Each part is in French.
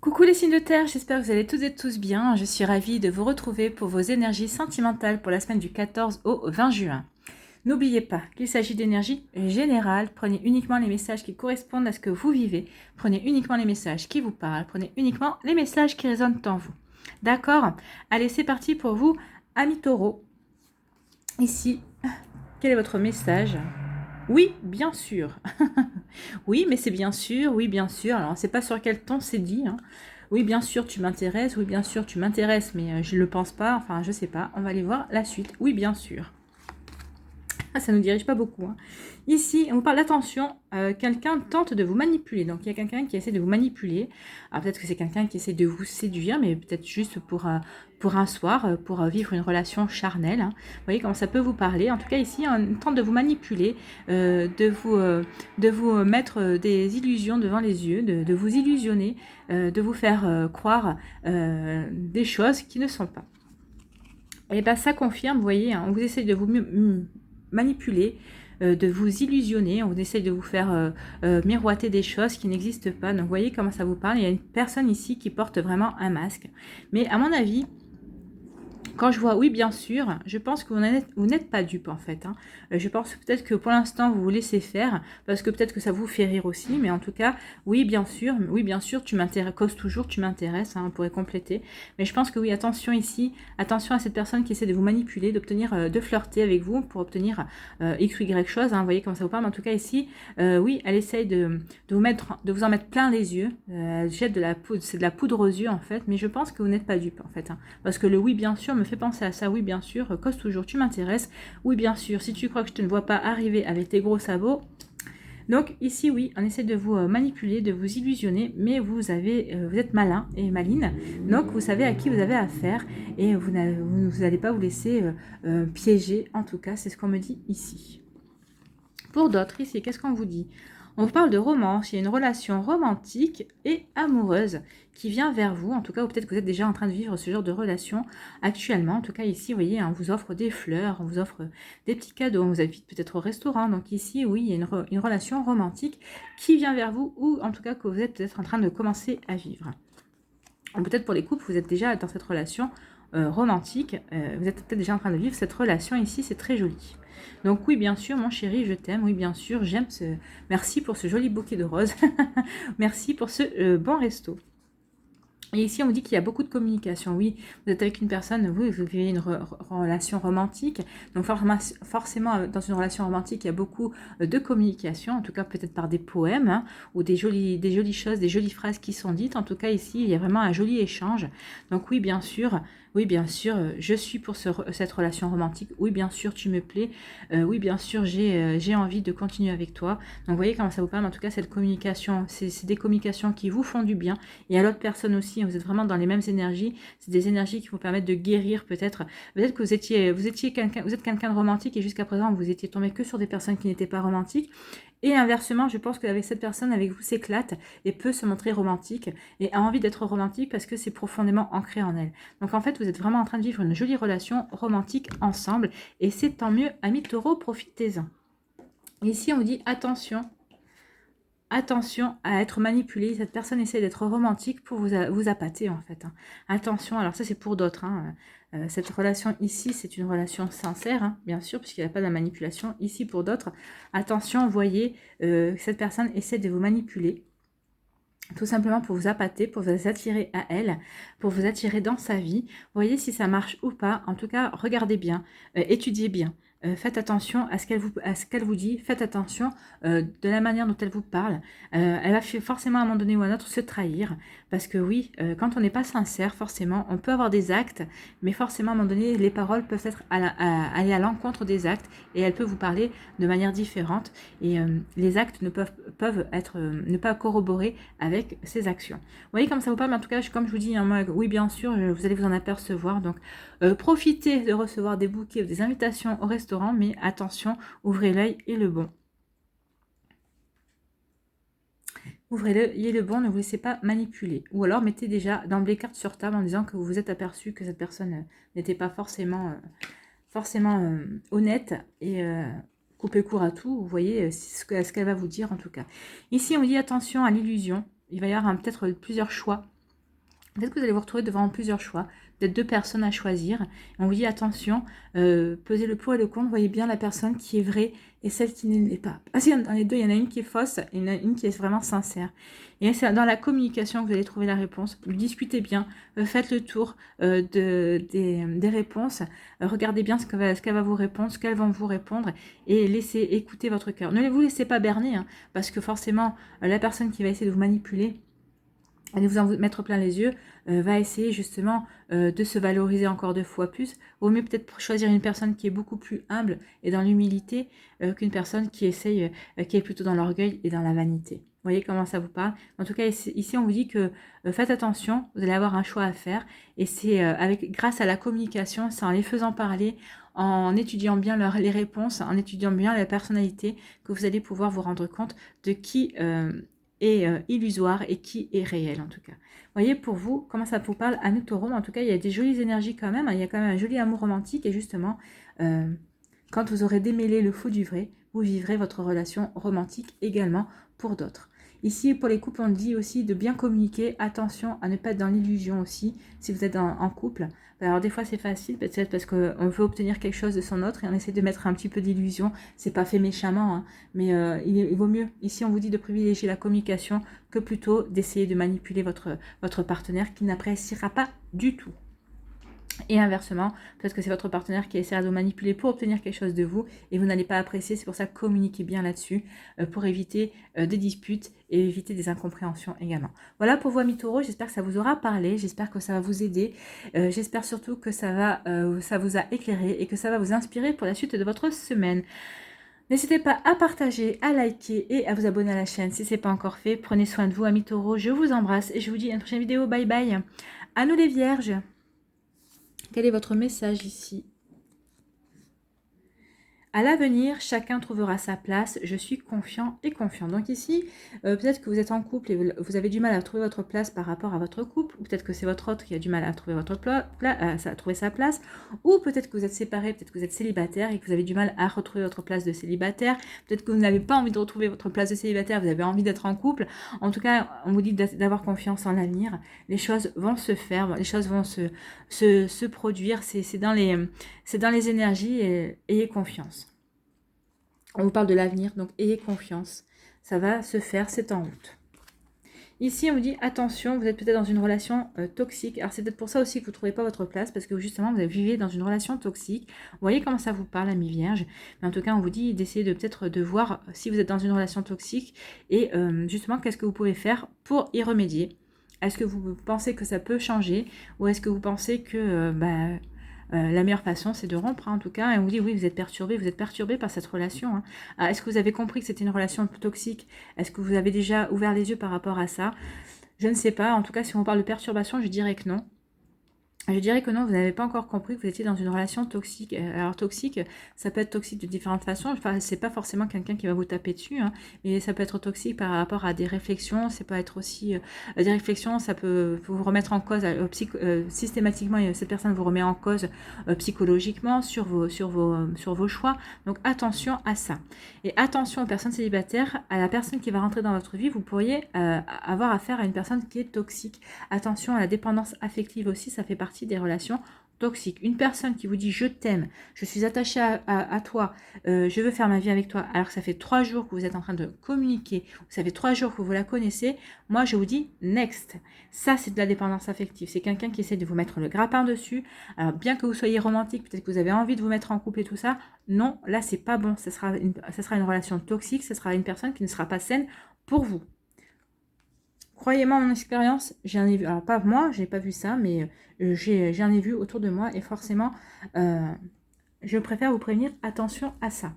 Coucou les signes de terre, j'espère que vous allez toutes et tous bien. Je suis ravie de vous retrouver pour vos énergies sentimentales pour la semaine du 14 au 20 juin. N'oubliez pas qu'il s'agit d'énergie générale. Prenez uniquement les messages qui correspondent à ce que vous vivez. Prenez uniquement les messages qui vous parlent. Prenez uniquement les messages qui résonnent en vous. D'accord? Allez, c'est parti pour vous, amis taureaux. Ici, quel est votre message? Oui, bien sûr. Oui, mais c'est bien sûr, oui, bien sûr. Alors, on ne sait pas sur quel ton c'est dit, hein. Oui, bien sûr, tu m'intéresses. Oui, bien sûr, tu m'intéresses, mais je ne le pense pas. Enfin, je ne sais pas. On va aller voir la suite. Oui, bien sûr. Ah, ça ne nous dirige pas beaucoup, hein. Ici, on vous parle d'attention. Quelqu'un tente de vous manipuler. Donc, il y a quelqu'un qui essaie de vous manipuler. Alors, peut-être que c'est quelqu'un qui essaie de vous séduire, mais peut-être juste pour un soir, pour vivre une relation charnelle, hein. Vous voyez comment ça peut vous parler. En tout cas, ici, on tente de vous manipuler, de vous mettre des illusions devant les yeux, de vous illusionner, de vous faire croire des choses qui ne sont pas. Et bien, ça confirme, vous voyez, hein, on vous essaye de vous manipuler, de vous illusionner, on essaye de vous faire miroiter des choses qui n'existent pas. Donc, vous voyez comment ça vous parle. Il y a une personne ici qui porte vraiment un masque. Mais à mon avis, quand je vois oui, bien sûr, je pense que vous n'êtes pas dupe en fait, hein. Je pense peut-être que pour l'instant vous vous laissez faire, parce que peut-être que ça vous fait rire aussi, mais en tout cas, oui, bien sûr, tu m'intéresses, cause toujours, tu m'intéresses, hein, on pourrait compléter. Mais je pense que oui, attention ici, attention à cette personne qui essaie de vous manipuler, d'obtenir, de flirter avec vous pour obtenir X ou Y chose, hein, vous voyez comment ça vous parle, mais en tout cas ici, oui, elle essaye de vous en mettre plein les yeux, elle jette de la poudre, c'est de la poudre aux yeux en fait, mais je pense que vous n'êtes pas dupe en fait, hein. Parce que le oui, bien sûr, me fait penser à ça. Oui, bien sûr, cause toujours, tu m'intéresses. Oui, bien sûr, si tu crois que je te ne vois pas arriver avec tes gros sabots. Donc ici, oui, on essaie de vous manipuler, de vous illusionner, mais vous êtes malin et maline. Donc vous savez à qui vous avez affaire et vous n'allez pas vous laisser piéger. En tout cas, c'est ce qu'on me dit ici. Pour d'autres, ici, qu'est-ce qu'on vous dit? On vous parle de romance, il y a une relation romantique et amoureuse qui vient vers vous, en tout cas, ou peut-être que vous êtes déjà en train de vivre ce genre de relation actuellement. En tout cas, ici, vous voyez, on vous offre des fleurs, on vous offre des petits cadeaux, on vous invite peut-être au restaurant. Donc ici, oui, il y a une relation romantique qui vient vers vous, ou en tout cas que vous êtes peut-être en train de commencer à vivre. Ou peut-être pour les couples, vous êtes déjà dans cette relation romantique, vous êtes peut-être déjà en train de vivre cette relation ici, c'est très joli. Donc oui, bien sûr, mon chéri, je t'aime. Oui, bien sûr, j'aime ce... Merci pour ce joli bouquet de roses. Merci pour ce bon resto. Et ici, on vous dit qu'il y a beaucoup de communication. Oui, vous êtes avec une personne, vous vivez une relation romantique. Donc forcément, dans une relation romantique, il y a beaucoup de communication, en tout cas peut-être par des poèmes, hein, ou des jolies choses, des jolies phrases qui sont dites. En tout cas, ici, il y a vraiment un joli échange. Donc oui, bien sûr, je suis pour cette relation romantique. Oui, bien sûr, tu me plais. Oui, bien sûr, j'ai envie de continuer avec toi. Donc vous voyez comment ça vous parle. En tout cas, cette communication, c'est des communications qui vous font du bien. Et à l'autre personne aussi, vous êtes vraiment dans les mêmes énergies. C'est des énergies qui vous permettent de guérir peut-être. Peut-être que vous êtes quelqu'un de romantique et jusqu'à présent, vous étiez tombé que sur des personnes qui n'étaient pas romantiques. Et inversement, je pense qu'avec cette personne, avec vous, s'éclate et peut se montrer romantique et a envie d'être romantique parce que c'est profondément ancré en elle. Donc en fait, vous êtes vraiment en train de vivre une jolie relation romantique ensemble et c'est tant mieux, amis taureaux, profitez-en. Ici, on vous dit attention. Attention à être manipulé. Cette personne essaie d'être romantique pour vous appâter, en fait, hein. Attention, alors ça, c'est pour d'autres, hein. Cette relation ici, c'est une relation sincère, hein, bien sûr, puisqu'il n'y a pas de la manipulation. Ici, pour d'autres, attention, voyez, cette personne essaie de vous manipuler. Tout simplement pour vous appâter, pour vous attirer à elle, pour vous attirer dans sa vie. Voyez si ça marche ou pas. En tout cas, regardez bien, étudiez bien. Faites attention à ce qu'elle vous dit. Faites attention de la manière dont elle vous parle. Elle va forcément à un moment donné ou à un autre se trahir. Parce que oui, quand on n'est pas sincère, forcément, on peut avoir des actes, mais forcément à un moment donné, les paroles peuvent être aller à l'encontre des actes et elle peut vous parler de manière différente. Et les actes peuvent être ne pas corroborer avec ses actions. Vous voyez comme ça vous parle, mais en tout cas, comme je vous dis, hein, oui, bien sûr, vous allez vous en apercevoir. Donc, profitez de recevoir des bouquets ou des invitations au restaurant, mais attention, ouvrez l'œil et le bon. Ouvrez-le, le bon, ne vous laissez pas manipuler. Ou alors, mettez déjà d'emblée carte sur table en disant que vous vous êtes aperçu que cette personne n'était pas forcément honnête et coupez court à tout. Vous voyez ce qu'elle va vous dire en tout cas. Ici, on dit attention à l'illusion. Il va y avoir peut-être plusieurs choix Peut-être que vous allez vous retrouver devant plusieurs choix, peut-être 2 personnes à choisir. On vous dit attention, pesez le pour et le contre, voyez bien la personne qui est vraie et celle qui ne l'est pas. Parce que dans les deux, il y en a une qui est fausse et il y en a une qui est vraiment sincère. Et c'est dans la communication que vous allez trouver la réponse. Discutez bien, faites le tour des réponses, regardez bien ce qu'elle va vous répondre, ce qu'elles vont vous répondre et laissez écouter votre cœur. Ne vous laissez pas berner, hein, parce que forcément, la personne qui va essayer de vous manipuler, allez vous en mettre plein les yeux, va essayer justement de se valoriser encore 2 fois plus. Au mieux peut-être choisir une personne qui est beaucoup plus humble et dans l'humilité qu'une personne qui essaye, qui est plutôt dans l'orgueil et dans la vanité. Vous voyez comment ça vous parle? En tout cas, ici, on vous dit que faites attention, vous allez avoir un choix à faire. Et c'est grâce à la communication, c'est en les faisant parler, en étudiant bien les réponses, en étudiant bien la personnalité, que vous allez pouvoir vous rendre compte de qui est illusoire et qui est réel en tout cas. Voyez pour vous comment ça vous parle à nous taureaux, en tout cas il y a des jolies énergies quand même, hein, il y a quand même un joli amour romantique et justement quand vous aurez démêlé le faux du vrai, vous vivrez votre relation romantique également pour d'autres. Ici, pour les couples, on dit aussi de bien communiquer. Attention à ne pas être dans l'illusion aussi, si vous êtes en couple. Alors, des fois, c'est facile, peut-être parce qu'on veut obtenir quelque chose de son autre et on essaie de mettre un petit peu d'illusion. C'est pas fait méchamment, hein, mais il vaut mieux. Ici, on vous dit de privilégier la communication que plutôt d'essayer de manipuler votre partenaire qui n'appréciera pas du tout. Et inversement, peut-être que c'est votre partenaire qui essaiera de vous manipuler pour obtenir quelque chose de vous et vous n'allez pas apprécier. C'est pour ça que communiquez bien là-dessus pour éviter des disputes et éviter des incompréhensions également. Voilà pour vous amis taureaux, j'espère que ça vous aura parlé, j'espère que ça va vous aider, j'espère surtout que ça vous a éclairé et que ça va vous inspirer pour la suite de votre semaine. N'hésitez pas à partager, à liker et à vous abonner à la chaîne si ce n'est pas encore fait. Prenez soin de vous amis taureaux, je vous embrasse et je vous dis à une prochaine vidéo. Bye bye. À nous les vierges. Quel est votre message ici? À l'avenir, chacun trouvera sa place. Je suis confiant et confiant. Donc ici, peut-être que vous êtes en couple et vous avez du mal à trouver votre place par rapport à votre couple. Ou peut-être que c'est votre autre qui a du mal à trouver sa place. Ou peut-être que vous êtes séparés, peut-être que vous êtes célibataire et que vous avez du mal à retrouver votre place de célibataire. Peut-être que vous n'avez pas envie de retrouver votre place de célibataire, vous avez envie d'être en couple. En tout cas, on vous dit d'avoir confiance en l'avenir. Les choses vont se faire, les choses vont se produire. C'est dans les énergies et ayez confiance. On vous parle de l'avenir, donc ayez confiance. Ça va se faire, c'est en route. Ici, on vous dit, attention, vous êtes peut-être dans une relation toxique. Alors, c'est peut-être pour ça aussi que vous ne trouvez pas votre place, parce que justement, vous vivez dans une relation toxique. Vous voyez comment ça vous parle, ami Vierge. Mais en tout cas, on vous dit d'essayer peut-être de voir si vous êtes dans une relation toxique et justement, qu'est-ce que vous pouvez faire pour y remédier. Est-ce que vous pensez que ça peut changer ou est-ce que vous pensez que la meilleure façon, c'est de rompre, hein, en tout cas. Et on vous dit, oui, vous êtes perturbé par cette relation. Hein. Est-ce que vous avez compris que c'était une relation toxique? Est-ce que vous avez déjà ouvert les yeux par rapport à ça? Je ne sais pas. En tout cas, si on parle de perturbation, je dirais que non. Je dirais que non, vous n'avez pas encore compris que vous étiez dans une relation toxique. Alors toxique, ça peut être toxique de différentes façons. Enfin, c'est pas forcément quelqu'un qui va vous taper dessus, hein, mais ça peut être toxique par rapport à des réflexions. Ça peut être aussi des réflexions. Ça peut vous remettre en cause systématiquement. Cette personne vous remet en cause psychologiquement sur vos choix. Donc attention à ça. Et attention aux personnes célibataires, à la personne qui va rentrer dans votre vie. Vous pourriez avoir affaire à une personne qui est toxique. Attention à la dépendance affective aussi. Ça fait partie des relations toxiques. Une personne qui vous dit je t'aime, je suis attachée à toi, je veux faire ma vie avec toi, alors que ça fait 3 jours que vous êtes en train de communiquer, ça fait 3 jours que vous la connaissez, moi je vous dis next. Ça c'est de la dépendance affective, c'est quelqu'un qui essaie de vous mettre le grappin dessus. Alors bien que vous soyez romantique, peut-être que vous avez envie de vous mettre en couple et tout ça, non, là c'est pas bon, ça sera une relation toxique, ça sera une personne qui ne sera pas saine pour vous. Croyez-moi, mon expérience, j'en ai vu, alors pas moi, j'ai pas vu ça, mais j'en ai vu autour de moi et forcément, je préfère vous prévenir, attention à ça.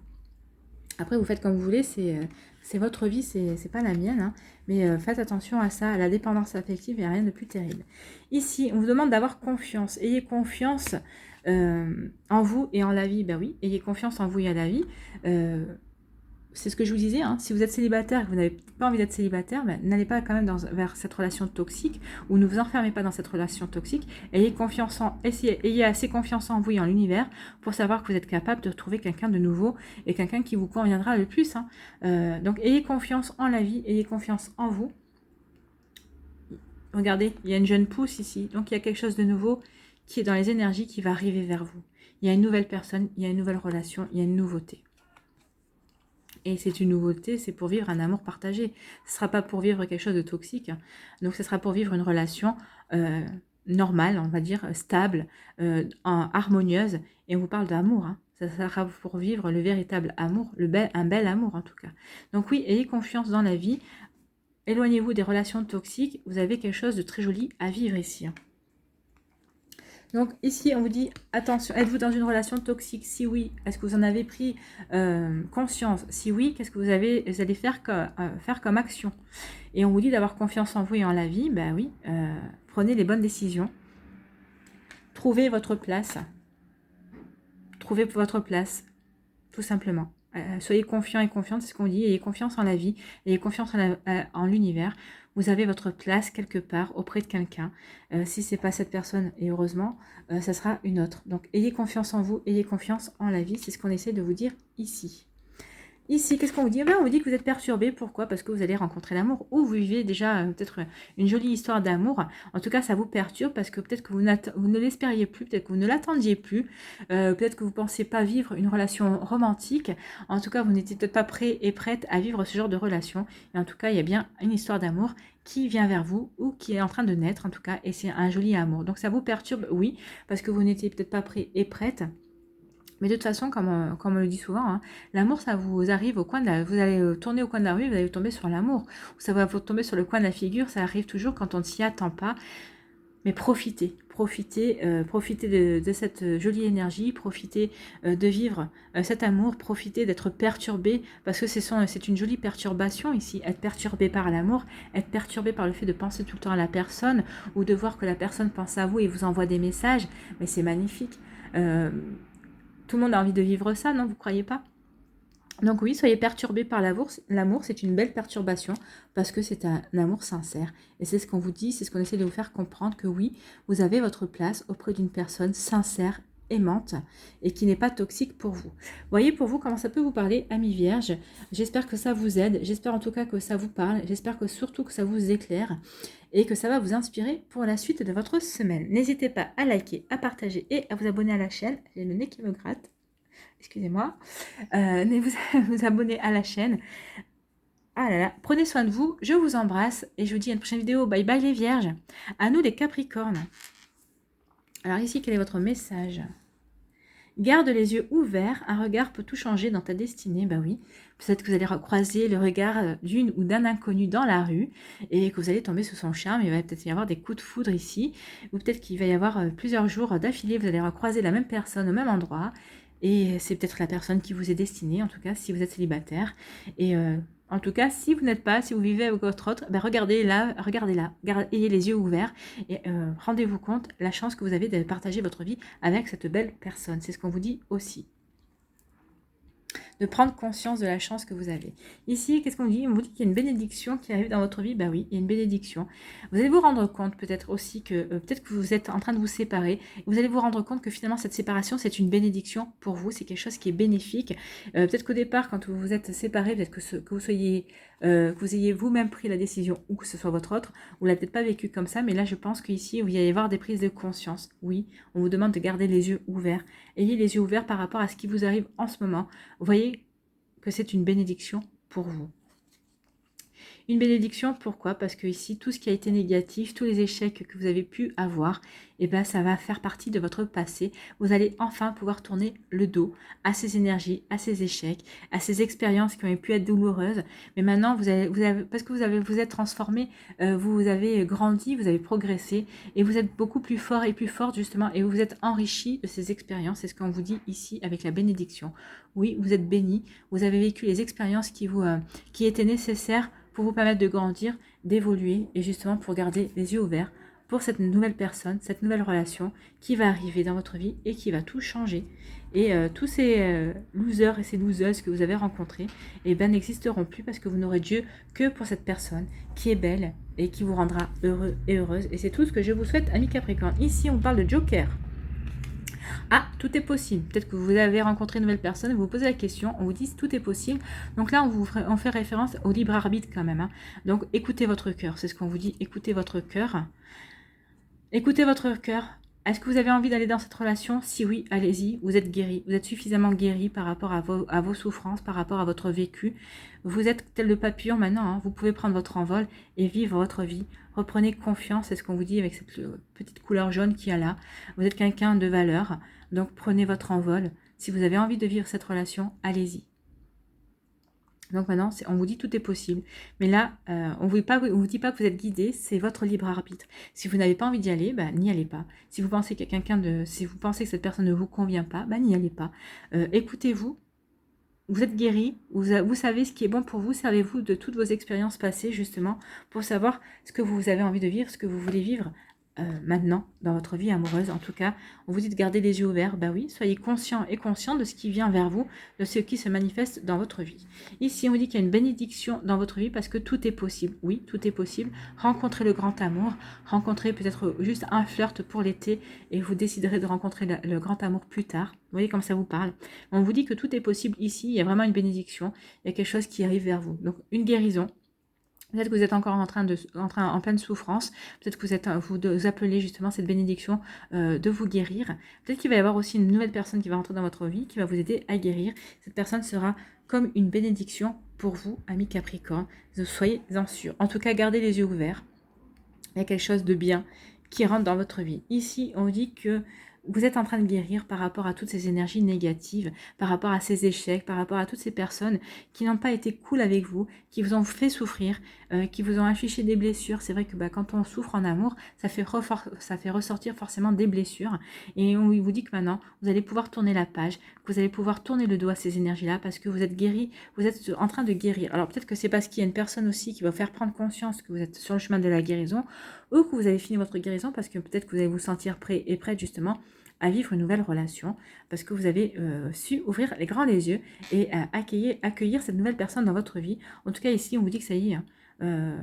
Après, vous faites comme vous voulez, c'est votre vie, c'est pas la mienne, hein, mais faites attention à ça, à la dépendance affective, il n'y a rien de plus terrible. Ici, on vous demande d'avoir confiance, ayez confiance en vous et en la vie, ben oui, ayez confiance en vous et à la vie. C'est ce que je vous disais, hein, si vous êtes célibataire et que vous n'avez pas envie d'être célibataire, ben, n'allez pas quand même vers cette relation toxique ou ne vous enfermez pas dans cette relation toxique. Ayez assez confiance en vous et en l'univers pour savoir que vous êtes capable de trouver quelqu'un de nouveau et quelqu'un qui vous conviendra le plus. Donc ayez confiance en la vie, ayez confiance en vous. Regardez, il y a une jeune pousse ici. Donc, il y a quelque chose de nouveau qui est dans les énergies qui va arriver vers vous. Il y a une nouvelle personne, il y a une nouvelle relation, il y a une nouveauté. Et c'est une nouveauté, c'est pour vivre un amour partagé. Ce ne sera pas pour vivre quelque chose de toxique. Donc, ce sera pour vivre une relation normale, on va dire, stable, harmonieuse. Et on vous parle d'amour. Hein. Ça sera pour vivre le véritable amour, un bel amour en tout cas. Donc oui, ayez confiance dans la vie. Éloignez-vous des relations toxiques. Vous avez quelque chose de très joli à vivre ici. Hein. Donc ici, on vous dit, attention, êtes-vous dans une relation toxique? Si oui, est-ce que vous en avez pris conscience? Si oui, qu'est-ce que vous allez faire comme action? Et on vous dit d'avoir confiance en vous et en la vie. Ben oui, prenez les bonnes décisions. Trouvez votre place. Trouvez votre place, tout simplement. Soyez confiants et confiantes, c'est ce qu'on dit. Ayez confiance en la vie, ayez confiance en l'univers. Vous avez votre place quelque part auprès de quelqu'un. Si ce n'est pas cette personne, et heureusement, ça sera une autre. Donc, ayez confiance en vous, ayez confiance en la vie. C'est ce qu'on essaie de vous dire ici. Ici, qu'est-ce qu'on vous dit? On vous dit que vous êtes perturbé. Pourquoi? Parce que vous allez rencontrer l'amour. Ou vous vivez déjà peut-être une jolie histoire d'amour. En tout cas, ça vous perturbe parce que peut-être que vous ne l'espériez plus. Peut-être que vous ne l'attendiez plus. Peut-être que vous ne pensiez pas vivre une relation romantique. En tout cas, vous n'étiez peut-être pas prêt et prête à vivre ce genre de relation. Et en tout cas, il y a bien une histoire d'amour qui vient vers vous ou qui est en train de naître en tout cas. Et c'est un joli amour. Donc, ça vous perturbe, oui, parce que vous n'étiez peut-être pas prêt et prête. Mais de toute façon, comme on le dit souvent, hein, l'amour, ça vous arrive au coin de la... Vous allez tourner au coin de la rue, vous allez tomber sur l'amour. Ça va vous tomber sur le coin de la figure, ça arrive toujours quand on ne s'y attend pas. Mais profitez de cette jolie énergie, profitez de vivre cet amour, profitez d'être perturbé, parce que c'est une jolie perturbation ici, être perturbé par l'amour, être perturbé par le fait de penser tout le temps à la personne, ou de voir que la personne pense à vous et vous envoie des messages, mais c'est magnifique. Tout le monde a envie de vivre ça, non? Vous ne croyez pas? Donc oui, soyez perturbés par l'amour. L'amour, c'est une belle perturbation parce que c'est un amour sincère. Et c'est ce qu'on vous dit, c'est ce qu'on essaie de vous faire comprendre que oui, vous avez votre place auprès d'une personne sincère, aimante et qui n'est pas toxique pour vous. Voyez pour vous comment ça peut vous parler, amis vierges. J'espère que ça vous aide. J'espère en tout cas que ça vous parle. J'espère que surtout que ça vous éclaire et que ça va vous inspirer pour la suite de votre semaine. N'hésitez pas à liker, à partager et à vous abonner à la chaîne. J'ai le nez qui me gratte. Excusez-moi. Vous abonner à la chaîne. Ah là là, prenez soin de vous. Je vous embrasse et je vous dis à une prochaine vidéo. Bye bye les vierges. À nous les capricornes. Alors ici, quel est votre message? Garde les yeux ouverts, un regard peut tout changer dans ta destinée. Bah oui, peut-être que vous allez croiser le regard d'une ou d'un inconnu dans la rue et que vous allez tomber sous son charme. Il va peut-être y avoir des coups de foudre ici, ou peut-être qu'il va y avoir plusieurs jours d'affilée, vous allez croiser la même personne au même endroit. Et c'est peut-être la personne qui vous est destinée, en tout cas, si vous êtes célibataire. Et en tout cas, si vous n'êtes pas, si vous vivez avec votre autre, ben regardez là, ayez les yeux ouverts et rendez-vous compte la chance que vous avez de partager votre vie avec cette belle personne. C'est ce qu'on vous dit aussi. De prendre conscience de la chance que vous avez. Ici, qu'est-ce qu'on dit? On vous dit qu'il y a une bénédiction qui arrive dans votre vie. Bah oui, il y a une bénédiction. Vous allez vous rendre compte peut-être aussi que peut-être que vous êtes en train de vous séparer. Vous allez vous rendre compte que finalement cette séparation, c'est une bénédiction pour vous. C'est quelque chose qui est bénéfique. Peut-être qu'au départ, quand vous vous êtes séparés, peut-être que vous ayez vous-même pris la décision ou que ce soit votre autre, vous l'avez peut-être pas vécu comme ça, mais là je pense qu'ici, il va y avoir des prises de conscience. Oui, on vous demande de garder les yeux ouverts. Ayez les yeux ouverts par rapport à ce qui vous arrive en ce moment. Vous voyez que c'est une bénédiction pour vous. Une bénédiction, pourquoi? Parce que ici, tout ce qui a été négatif, tous les échecs que vous avez pu avoir, eh ben, ça va faire partie de votre passé. Vous allez enfin pouvoir tourner le dos à ces énergies, à ces échecs, à ces expériences qui ont pu être douloureuses. Mais maintenant, parce que vous êtes transformé, vous avez grandi, vous avez progressé et vous êtes beaucoup plus fort et plus forte justement et vous vous êtes enrichi de ces expériences. C'est ce qu'on vous dit ici avec la bénédiction. Oui, vous êtes béni, vous avez vécu les expériences qui étaient nécessaires pour vous permettre de grandir, d'évoluer et justement pour garder les yeux ouverts pour cette nouvelle personne, cette nouvelle relation qui va arriver dans votre vie et qui va tout changer. Et tous ces losers et ces loseuses que vous avez rencontrés eh ben, n'existeront plus parce que vous n'aurez Dieu que pour cette personne qui est belle et qui vous rendra heureux et heureuse. Et c'est tout ce que je vous souhaite, amis Capricorne. Ici, on parle de Joker. Ah, tout est possible. Peut-être que vous avez rencontré une nouvelle personne, vous vous posez la question, on vous dit tout est possible. Donc là, on fait référence au libre arbitre quand même. Hein. Donc écoutez votre cœur, c'est ce qu'on vous dit, écoutez votre cœur. Écoutez votre cœur. Est-ce que vous avez envie d'aller dans cette relation? Si oui, allez-y. Vous êtes guéri. Vous êtes suffisamment guéri par rapport à vos souffrances, par rapport à votre vécu. Vous êtes tel le papillon maintenant. Hein. Vous pouvez prendre votre envol et vivre votre vie. Reprenez confiance. C'est ce qu'on vous dit avec cette petite couleur jaune qu'il y a là. Vous êtes quelqu'un de valeur. Donc prenez votre envol. Si vous avez envie de vivre cette relation, allez-y. Donc maintenant, on vous dit tout est possible. Mais là, on ne vous dit pas que vous êtes guidé, c'est votre libre arbitre. Si vous n'avez pas envie d'y aller, bah, n'y allez pas. Si vous pensez si vous pensez que cette personne ne vous convient pas, bah, n'y allez pas. Écoutez-vous, vous êtes guéri, vous savez ce qui est bon pour vous, servez-vous de toutes vos expériences passées justement pour savoir ce que vous avez envie de vivre, ce que vous voulez vivre. Maintenant, dans votre vie amoureuse, en tout cas, on vous dit de garder les yeux ouverts, bah oui, soyez conscient et conscient de ce qui vient vers vous, de ce qui se manifeste dans votre vie. Ici, on vous dit qu'il y a une bénédiction dans votre vie parce que tout est possible. Oui, tout est possible. Rencontrez le grand amour, rencontrez peut-être juste un flirt pour l'été et vous déciderez de rencontrer le grand amour plus tard. Vous voyez comme ça vous parle. On vous dit que tout est possible ici, il y a vraiment une bénédiction, il y a quelque chose qui arrive vers vous. Donc, une guérison. Peut-être que vous êtes encore en pleine souffrance. Peut-être que vous appelez justement cette bénédiction de vous guérir. Peut-être qu'il va y avoir aussi une nouvelle personne qui va rentrer dans votre vie, qui va vous aider à guérir. Cette personne sera comme une bénédiction pour vous, amis Capricorne. Soyez-en sûrs. En tout cas, gardez les yeux ouverts. Il y a quelque chose de bien qui rentre dans votre vie. Ici, on dit que vous êtes en train de guérir par rapport à toutes ces énergies négatives, par rapport à ces échecs, par rapport à toutes ces personnes qui n'ont pas été cool avec vous, qui vous ont fait souffrir, qui vous ont affiché des blessures. C'est vrai que quand on souffre en amour, ça fait ressortir forcément des blessures. Et on vous dit que maintenant, vous allez pouvoir tourner la page, que vous allez pouvoir tourner le dos à ces énergies-là parce que vous êtes guéri, vous êtes en train de guérir. Alors peut-être que c'est parce qu'il y a une personne aussi qui va vous faire prendre conscience que vous êtes sur le chemin de la guérison ou que vous avez fini votre guérison parce que peut-être que vous allez vous sentir prêt et prête justement à vivre une nouvelle relation parce que vous avez su ouvrir les grands les yeux et accueillir cette nouvelle personne dans votre vie. En tout cas, ici, on vous dit que ça y est, hein,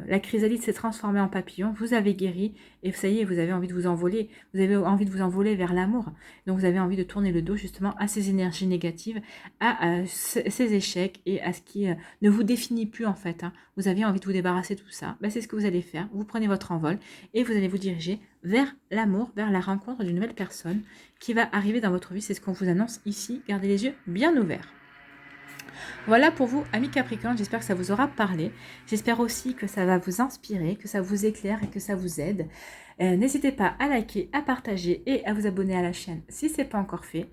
la chrysalide s'est transformée en papillon, vous avez guéri et ça y est, vous avez envie de vous envoler, vous avez envie de vous envoler vers l'amour. Donc, vous avez envie de tourner le dos justement à ces énergies négatives, à ces échecs et à ce qui ne vous définit plus en fait. Hein. Vous avez envie de vous débarrasser de tout ça. C'est ce que vous allez faire. Vous prenez votre envol et vous allez vous diriger vers l'amour, vers la rencontre d'une nouvelle personne qui va arriver dans votre vie. C'est ce qu'on vous annonce ici. Gardez les yeux bien ouverts. Voilà pour vous, amis Capricorne, j'espère que ça vous aura parlé. J'espère aussi que ça va vous inspirer, que ça vous éclaire et que ça vous aide. N'hésitez pas à liker, à partager et à vous abonner à la chaîne si ce n'est pas encore fait.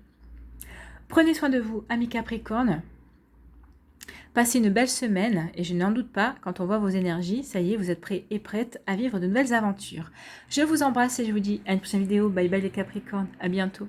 Prenez soin de vous, amis Capricorne. Passez une belle semaine et je n'en doute pas, quand on voit vos énergies, ça y est, vous êtes prêts et prêtes à vivre de nouvelles aventures. Je vous embrasse et je vous dis à une prochaine vidéo. Bye bye les Capricornes, à bientôt.